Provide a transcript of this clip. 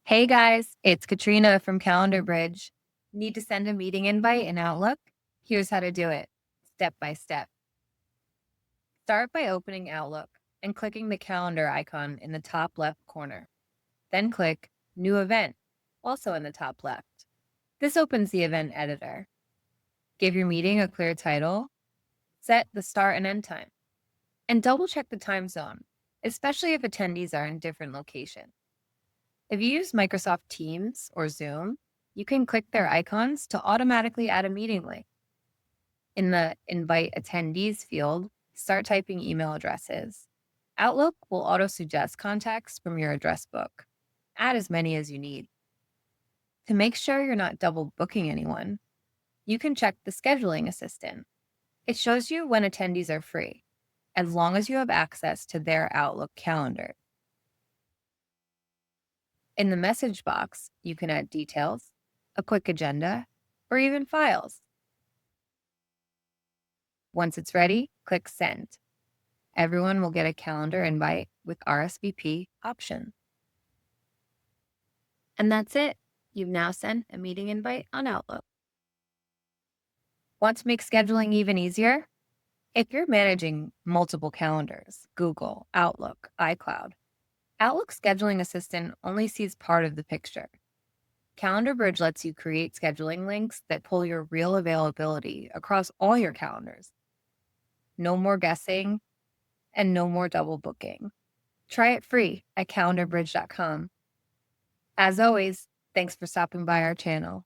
Hey guys, it's Katrina from CalendarBridge. Need to send a meeting invite in Outlook? Here's how to do it, step by step. Start by opening Outlook and clicking the calendar icon in the top left corner. Then click New Event, also in the top left. This opens the event editor. Give your meeting a clear title, set the start and end time, and double check the time zone, especially if attendees are in different locations. If you use Microsoft Teams or Zoom, you can click their icons to automatically add a meeting link. In the Invite Attendees field, start typing email addresses. Outlook will auto-suggest contacts from your address book. Add as many as you need. To make sure you're not double booking anyone, you can check the Scheduling Assistant. It shows you when attendees are free, as long as you have access to their Outlook calendar. In the message box, you can add details, a quick agenda, or even files. Once it's ready, click Send. Everyone will get a calendar invite with RSVP option. And that's it. You've now sent a meeting invite on Outlook. Want to make scheduling even easier? If you're managing multiple calendars, Google, Outlook, iCloud, Outlook Scheduling Assistant only sees part of the picture. CalendarBridge lets you create scheduling links that pull your real availability across all your calendars. No more guessing and no more double booking. Try it free at calendarbridge.com. As always, thanks for stopping by our channel.